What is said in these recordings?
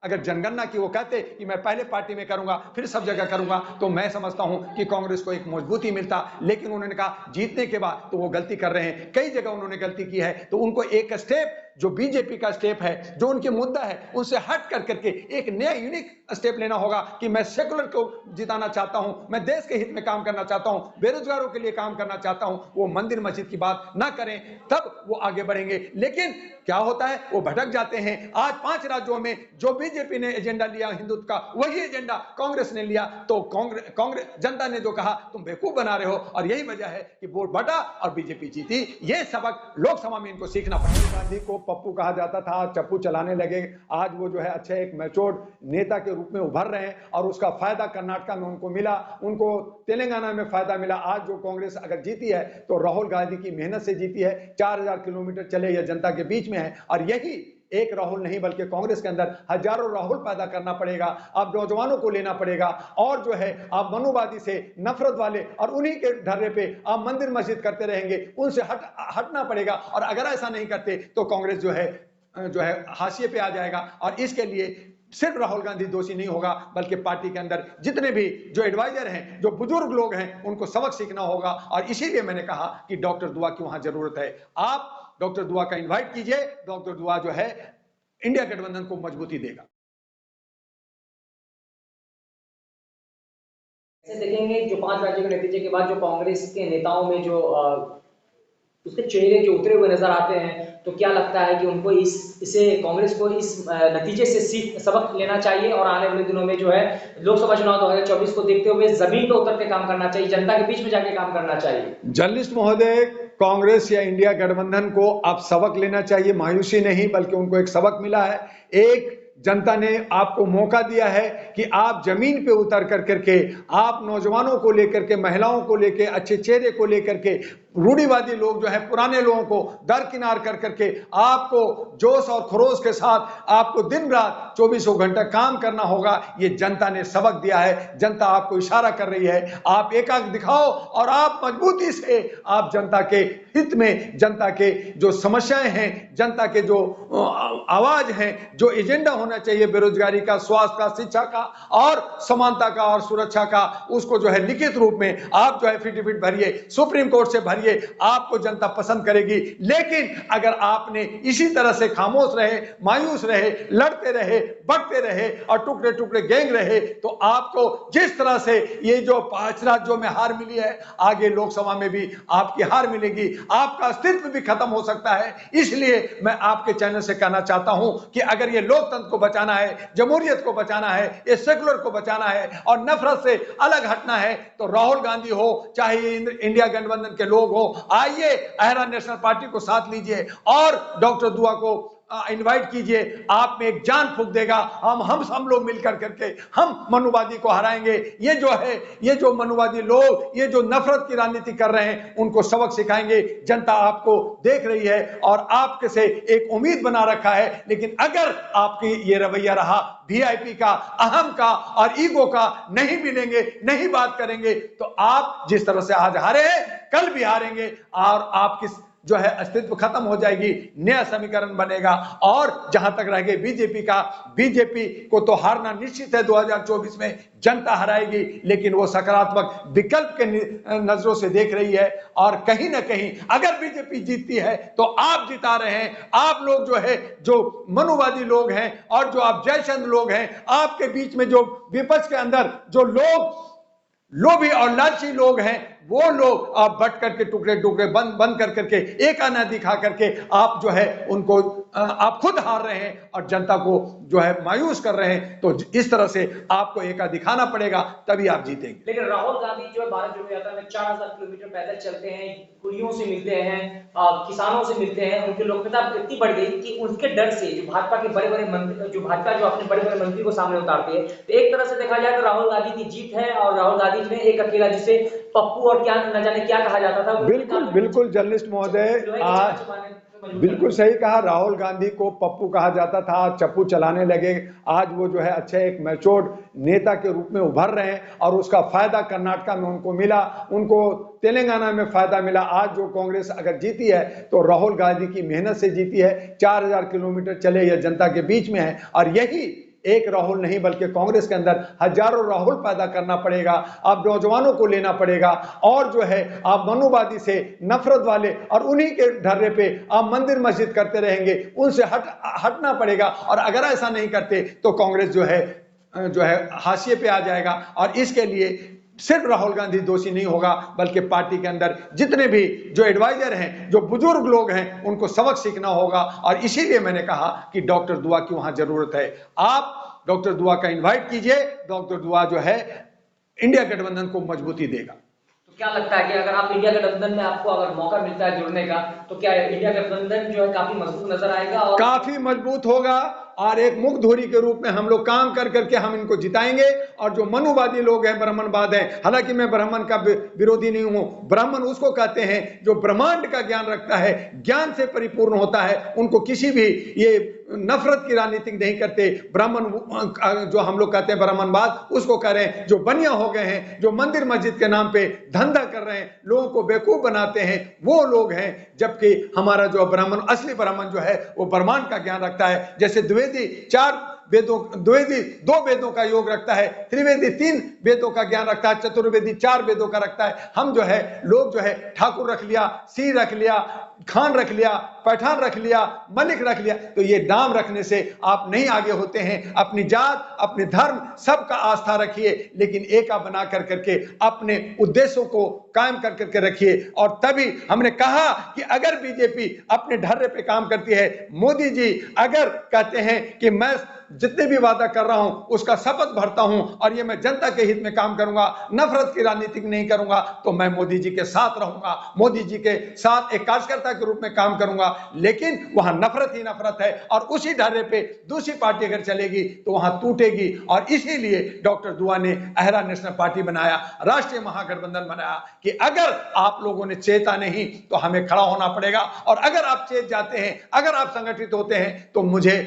अगर जनगणना की वो कहते कि मैं पहले पार्टी में करूंगा फिर सब जगह करूंगा, तो मैं समझता हूं कि कांग्रेस को एक मजबूती मिलता। लेकिन उन्होंने कहा जीतने के बाद तो वो गलती कर रहे हैं, कई जगह उन्होंने गलती की है, तो उनको एक स्टेप जो बीजेपी का स्टेप है, जो उनके मुद्दा है, उससे हट कर करके एक नया यूनिक स्टेप लेना होगा कि मैं सेकुलर को जिताना चाहता हूं, मैं देश के हित में काम करना चाहता हूं, बेरोजगारों के लिए काम करना चाहता हूं। वो मंदिर मस्जिद की बात ना करें, तब वो आगे बढ़ेंगे। लेकिन क्या होता है, वो भटक जाते हैं। आज 5 राज्यों में जो बीजेपी ने एजेंडा लिया हिंदुत्व का, वही एजेंडा कांग्रेस ने लिया, तो कांग्रेस जनता ने जो कहा तुम बेवकूफ बना रहे हो, और यही वजह है कि वोट बढ़ा और बीजेपी जीती। ये सबक लोकसभा में इनको सीखना पड़ेगा। गांधी को पप्पू कहा जाता था, चप्पू चलाने लगे। आज वो जो है अच्छे एक मैच्योर्ड नेता के रूप में उभर रहे हैं, और उसका फायदा कर्नाटक में उनको मिला, उनको तेलंगाना में फायदा मिला। आज जो कांग्रेस अगर जीती है तो राहुल गांधी की मेहनत से जीती है। 4000 किलोमीटर चले यह जनता के बीच में है, और यही एक राहुल नहीं बल्कि कांग्रेस के अंदर हजारों राहुल पैदा करना पड़ेगा। आप नौजवानों को लेना पड़ेगा, और जो है आप मनुवादी से नफरत वाले और उन्हीं के ढर्रे पे आप मंदिर मस्जिद करते रहेंगे, उनसे हटना पड़ेगा। और अगर ऐसा नहीं करते तो कांग्रेस जो है हाशिए पे आ जाएगा। और इसके लिए सिर्फ राहुल गांधी दोषी नहीं होगा, बल्कि पार्टी के अंदर जितने भी जो एडवाइजर हैं, जो बुजुर्ग लोग हैं, उनको सबक सीखना होगा। और इसीलिए मैंने कहा कि डॉक्टर दुआ की वहां जरूरत है। आप डॉक्टर दुआ का इनवाइट कीजिए। डॉक्टर दुआ जो है इंडिया गठबंधन को मजबूती देगा। देखेंगे जो 5 राज्यों के नतीजे के बाद जो कांग्रेस के नेताओं में जो उसके चेहरे जो उतरे हुए नजर आते हैं, तो क्या लगता है कि उनको इसे कांग्रेस को इस नतीजे से सबक लेना चाहिए और आने वाले दिनों में जो है लोकसभा चुनाव 2024 को देखते हुए जमीन पर उतर के काम करना चाहिए, जनता के बीच में जाके काम करना चाहिए? जर्नलिस्ट महोदय, कांग्रेस या इंडिया गठबंधन को अब सबक लेना चाहिए, मायूसी नहीं, बल्कि उनको एक सबक मिला है। एक जनता ने आपको मौका दिया है कि आप जमीन पे उतर कर करके आप नौजवानों को लेकर के, महिलाओं को लेकर, अच्छे चेहरे को लेकर के, रूढ़िवादी लोग जो है पुराने लोगों को दरकिनार कर करके आपको जोश और खरोश के साथ आपको दिन रात 24 घंटा काम करना होगा। ये जनता ने सबक दिया है। जनता आपको इशारा कर रही है, आप एकाक दिखाओ और आप मजबूती से आप जनता के हित में, जनता के जो समस्याएं हैं, जनता के जो आवाज हैं, जो एजेंडा होना चाहिए बेरोजगारी का, स्वास्थ्य का, शिक्षा का और समानता का और सुरक्षा का, उसको जो है लिखित रूप में आप जो है फिट भरिए, सुप्रीम कोर्ट से भरिए, आपको जनता पसंद करेगी। लेकिन अगर आपने इसी तरह से खामोश रहे, मायूस रहे, लड़ते रहे, बढ़ते रहे और टुकड़े टुकड़े गैंग रहे, तो आपको जिस तरह से ये जो 5 राज्यों में हार मिली है, आगे लोकसभा में भी आपकी हार मिलेगी, आपका अस्तित्व भी खत्म हो सकता है। इसलिए मैं आपके चैनल से कहना चाहता हूं कि अगर ये लोकतंत्र को बचाना है, जमहूरियत को बचाना है, ये सेकुलर को बचाना है और नफरत से अलग हटना है, तो राहुल गांधी हो चाहे इंडिया गठबंधन के लोग हो, आइए अहरा नेशनल पार्टी को साथ लीजिए और डॉक्टर दुआ को इनवाइट कीजिए। आप में एक जान फूंक देगा। हम सब लोग मिलकर करके हम मनुवादी को हराएंगे। ये जो है, ये जो मनुवादी लोग, ये जो नफरत की राजनीति कर रहे हैं, उनको सबक सिखाएंगे। जनता आपको देख रही है और आपके से एक उम्मीद बना रखा है। लेकिन अगर आपकी ये रवैया रहा वीआईपी का, अहम का और ईगो का, नहीं मिलेंगे, नहीं बात करेंगे, तो आप जिस तरह से आज हारे हैं, कल भी हारेंगे और आपकी जो है अस्तित्व खत्म हो जाएगी। नया समीकरण बनेगा। और जहां तक रह गई बीजेपी को तो हारना निश्चित है। 2024 में जनता हराएगी, लेकिन वो सकारात्मक विकल्प के नजरों से देख रही है। और कहीं ना कहीं अगर बीजेपी जीतती है तो आप जिता रहे हैं। आप लोग जो है, जो मनुवादी लोग हैं और जो आप जयचंद लोग हैं, आपके बीच में जो विपक्ष के अंदर जो लोग लोभी और लालची लोग हैं, वो लोग आप बट करके टुकड़े टुकड़े बंद कर करके एक आना दिखा करके आप जो है उनको आप खुद हार रहे हैं और जनता को जो है मायूस कर रहे हैं। तो इस तरह से आपको एका दिखाना पड़ेगा, तभी आप जीतेंगे। लेकिन राहुल गांधी जो है भारत जोड़ो यात्रा में 4000 किलोमीटर पैदल चलते हैं, कुड़ियों से मिलते हैं, किसानों से मिलते हैं, उनकी लोकप्रियता इतनी बढ़ गई कि उनके डर से जो भाजपा के बड़े-बड़े मंत्री, जो भाजपा जो अपने बड़े-बड़े मंत्री को सामने उतारती है, तो एक तरह से देखा जाए तो राहुल गांधी की जीत है। और राहुल गांधी ने एक अकेला, जिसे पप्पू और क्या न जाने क्या कहा जाता था, बिल्कुल जर्नलिस्ट महोदय, बिल्कुल सही कहा। राहुल गांधी को पप्पू कहा जाता था, चप्पू चलाने लगे। आज वो जो है अच्छे एक मैच्योर्ड नेता के रूप में उभर रहे हैं और उसका फायदा कर्नाटक में उनको मिला, उनको तेलंगाना में फायदा मिला। आज जो कांग्रेस अगर जीती है तो राहुल गांधी की मेहनत से जीती है। 4000 किलोमीटर चले यह जनता के बीच में है, और यही एक राहुल नहीं बल्कि कांग्रेस के अंदर हजारों राहुल पैदा करना पड़ेगा। आप नौजवानों को लेना पड़ेगा और जो है आप मनुवादी से नफरत वाले और उन्हीं के ढर्रे पे आप मंदिर मस्जिद करते रहेंगे, उनसे हटना पड़ेगा। और अगर ऐसा नहीं करते तो कांग्रेस जो है हाशिए पे आ जाएगा। और इसके लिए सिर्फ राहुल गांधी दोषी नहीं होगा बल्कि पार्टी के अंदर जितने भी जो एडवाइजर हैं, जो बुजुर्ग लोग हैं, उनको सबक सीखना होगा। और इसीलिए मैंने कहा कि डॉक्टर दुआ की वहां जरूरत है। आप डॉक्टर दुआ का इन्वाइट कीजिए। डॉक्टर दुआ जो है इंडिया गठबंधन को मजबूती देगा। तो क्या लगता है कि अगर आप इंडिया गठबंधन में आपको अगर मौका मिलता है जुड़ने का, तो क्या इंडिया गठबंधन जो है काफी मजबूत नजर आएगा और काफी मजबूत होगा और एक मुख धोरी के रूप में हम लोग काम कर करके हम इनको जिताएंगे। और जो मनुवादी लोग हैं, ब्राह्मणवाद है, हालांकि मैं ब्राह्मण का विरोधी नहीं हूं, ब्राह्मण उसको कहते हैं जो ब्रह्मांड का ज्ञान रखता है, ज्ञान से परिपूर्ण होता है, उनको किसी भी ये नफरत की राजनीति नहीं करते। ब्राह्मण जो हम लोग कहते हैं ब्राह्मणवाद, उसको कह रहे हैं जो बनिया हो गए हैं, जो मंदिर मस्जिद के नाम पे धंधा कर रहे हैं, लोगों को बेवकूफ बनाते हैं, वो लोग हैं। जबकि हमारा जो ब्राह्मण, असली ब्राह्मण जो है वो ब्रह्मांड का ज्ञान रखता है। जैसे द्विवेदी द्विवेदी 2 वेदों का योग रखता है, त्रिवेदी 3 वेदों का ज्ञान रखता है, चतुर्वेदी 4 वेदों का रखता है। हम जो है लोग जो है ठाकुर रख लिया, सिंह रख लिया, खान रख लिया, पठान रख लिया, मलिक रख लिया। तो ये नाम रखने से आप नहीं आगे होते हैं। अपनी जात, अपने धर्म, सबका आस्था रखिए, लेकिन एका बना कर करके अपने उद्देश्यों को कायम कर करके रखिए। और तभी हमने कहा कि अगर बीजेपी अपने ढर्रे पे काम करती है, मोदी जी अगर कहते हैं कि मैं जितने भी वादा कर रहा हूं उसका शपथ भरता हूं और ये मैं जनता के हित में काम करूंगा, नफरत की राजनीति नहीं करूंगा, तो मैं मोदी जी के साथ रहूंगा, मोदी जी के साथ एक कार्यकर्ता के रूप में काम करूंगा। लेकिन वहां नफरत ही नफरत है और उसी ढर्रे पे दूसरी पार्टी अगर चलेगी तो वहां टूटेगी। और इसीलिए डॉक्टर दुआ ने अहरा नेशनल पार्टी बनाया, राष्ट्रीय महागठबंधन बनाया कि अगर आप लोगों ने चेता नहीं तो हमें खड़ा होना पड़ेगा। और अगर आप चेत जाते हैं, अगर आप संगठित होते हैं, तो मुझे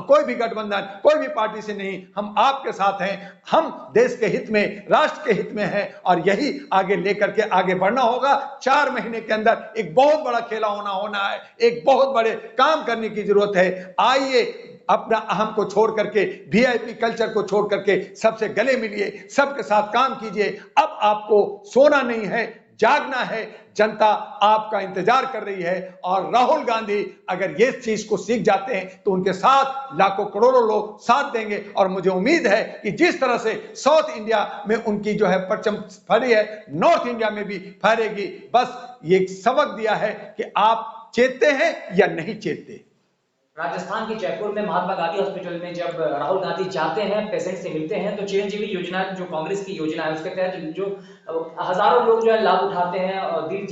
कोई भी गठबंधन, कोई भी पार्टी से नहीं, हम आपके साथ हैं। हम देश के हित में, राष्ट्र के हित में हैं और यही आगे लेकर के आगे बढ़ना होगा। 4 महीने के अंदर एक बहुत बड़ा खेला होना है, एक बहुत बड़े काम करने की जरूरत है। आइए अपना अहम को छोड़ करके, वीआईपी कल्चर को छोड़ करके सबसे गले मिलिए, सबके साथ काम कीजिए। अब आपको सोना नहीं है, जागना है। जनता आपका इंतजार कर रही है और राहुल गांधी अगर ये चीज को सीख जाते हैं तो उनके साथ लाखों करोड़ों लोग साथ देंगे। और मुझे उम्मीद है कि जिस तरह से साउथ इंडिया में उनकी जो है परचम फहरी है, नॉर्थ इंडिया में भी फहरेगी। बस ये सबक दिया है कि आप चेतते हैं या नहीं चेतते। राजस्थान के जयपुर में महात्मा गांधी हॉस्पिटल में जब राहुल गांधी जाते हैं, पेशेंट से मिलते हैं, तो चिरंजीवी योजना जो कांग्रेस की योजना है उसके तहत जो हजारों लोग जो है लाभ उठाते हैं और दिल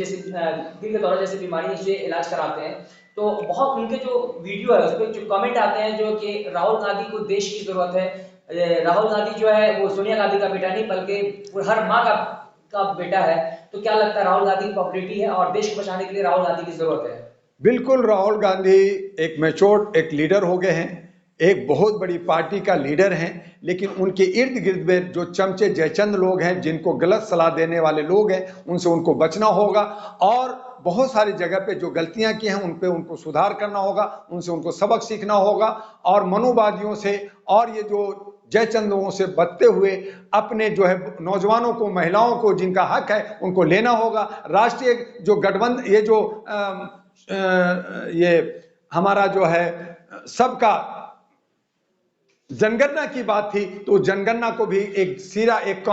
के दौरा जैसी बीमारी से इलाज कराते हैं। तो बहुत उनके जो वीडियो है उस पर जो कमेंट आते हैं जो कि राहुल गांधी को देश की जरूरत है, राहुल गांधी जो है वो सोनिया गांधी का बेटा नहीं बल्कि हर माँ का बेटा है। तो क्या लगता है राहुल गांधी की पॉपुलैरिटी है और देश को बचाने के लिए राहुल गांधी की जरूरत है? बिल्कुल, राहुल गांधी एक मैच्योर्ड एक लीडर हो गए हैं, एक बहुत बड़ी पार्टी का लीडर हैं। लेकिन उनके इर्द गिर्द में जो चमचे जयचंद लोग हैं, जिनको गलत सलाह देने वाले लोग हैं, उनसे उनको बचना होगा। और बहुत सारी जगह पे जो गलतियां की हैं उन पे उनको सुधार करना होगा, उनसे उनको सबक सीखना होगा। और मनुवादियों से और ये जो जयचंद लोगों से बचते हुए अपने जो है नौजवानों को, महिलाओं को जिनका हक है उनको लेना होगा। राष्ट्रीय जो गठबंधन, ये जो ये हमारा जो है सबका जनगणना की बात थी, तो जनगणना को भी एक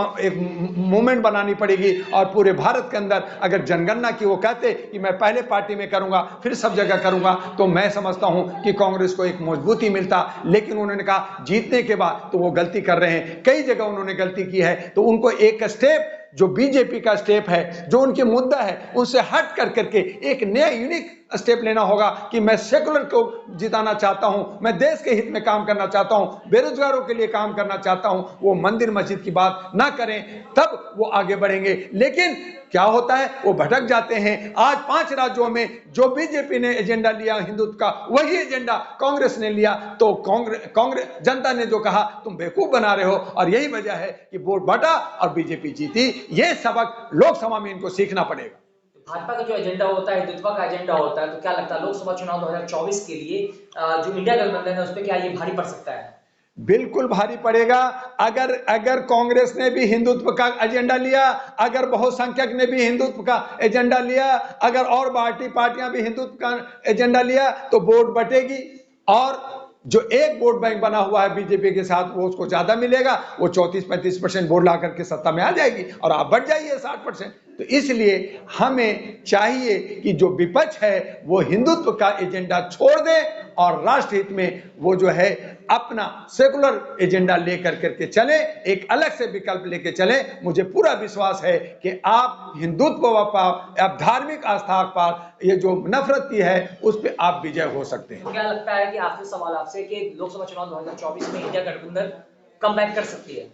मूवमेंट बनानी पड़ेगी। और पूरे भारत के अंदर अगर जनगणना की वो कहते कि मैं पहले पार्टी में करूंगा फिर सब जगह करूंगा, तो मैं समझता हूं कि कांग्रेस को एक मजबूती मिलता। लेकिन उन्होंने कहा जीतने के बाद तो वो गलती कर रहे हैं, कई जगह उन्होंने गलती की है। तो उनको एक स्टेप जो बीजेपी का स्टेप है, जो उनके मुद्दा है, उनसे हट कर करके एक नया यूनिक स्टेप लेना होगा कि मैं सेकुलर को जिताना चाहता हूं, मैं देश के हित में काम करना चाहता हूं, बेरोजगारों के लिए काम करना चाहता हूं। वो मंदिर मस्जिद की बात ना करें, तब वो आगे बढ़ेंगे। लेकिन क्या होता है, वो भटक जाते हैं। आज 5 राज्यों में जो बीजेपी ने एजेंडा लिया हिंदुत्व का, वही एजेंडा कांग्रेस ने लिया। तो कांग्रेस जनता ने जो कहा तुम बेवकूफ बना रहे हो, और यही वजह है कि वोट बटा और बीजेपी जीती। ये सबक लोकसभा में इनको सीखना पड़ेगा। भाजपा का जो एजेंडा होता है, हिंदुत्व का एजेंडा होता है, तो क्या लगता है लोकसभा चुनाव 2024 के लिए जो इंडिया गठबंधन है उस पर क्या ये भारी पड़ सकता है? बिल्कुल भारी पड़ेगा। अगर कांग्रेस ने भी हिंदुत्व का एजेंडा लिया, अगर बहुसंख्यक ने भी हिंदुत्व का एजेंडा लिया, अगर और पार्टियां भी हिंदुत्व का एजेंडा लिया, तो वोट बटेगी और जो एक वोट बैंक बना हुआ है बीजेपी के साथ वो उसको ज्यादा मिलेगा, वो 34-35% वोट ला करके सत्ता में आ जाएगी और आप बढ़ जाइए 60%। तो इसलिए हमें चाहिए कि जो विपक्ष है वो हिंदुत्व का एजेंडा छोड़ दे और राष्ट्र हित में वो जो है अपना सेकुलर एजेंडा लेकर करके चले, एक अलग से विकल्प लेके चले। मुझे पूरा विश्वास है कि आप हिंदुत्व पर, आप धार्मिक आस्था पर ये जो नफरत की है उस पर आप विजय हो सकते हैं। क्या लगता है कि आखिरी सवाल आपसे कि लोकसभा चुनाव 2024 में इंडिया गठबंधन कमबैक कर सकती है?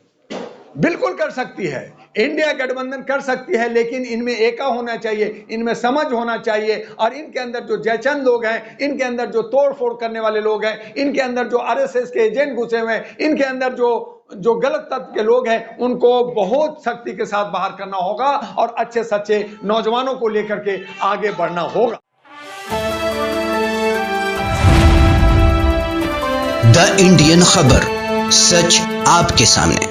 बिल्कुल कर सकती है, इंडिया गठबंधन कर सकती है, लेकिन इनमें एका होना चाहिए, इनमें समझ होना चाहिए और इनके अंदर जो जयचंद लोग हैं, इनके अंदर जो तोड़ फोड़ करने वाले लोग हैं, इनके अंदर जो आरएसएस के एजेंट घुसे हुए हैं, इनके अंदर जो गलत तत्व के लोग हैं, उनको बहुत सख्ती के साथ बाहर करना होगा और अच्छे सच्चे नौजवानों को लेकर के आगे बढ़ना होगा। द इंडियन खबर, सच आपके सामने।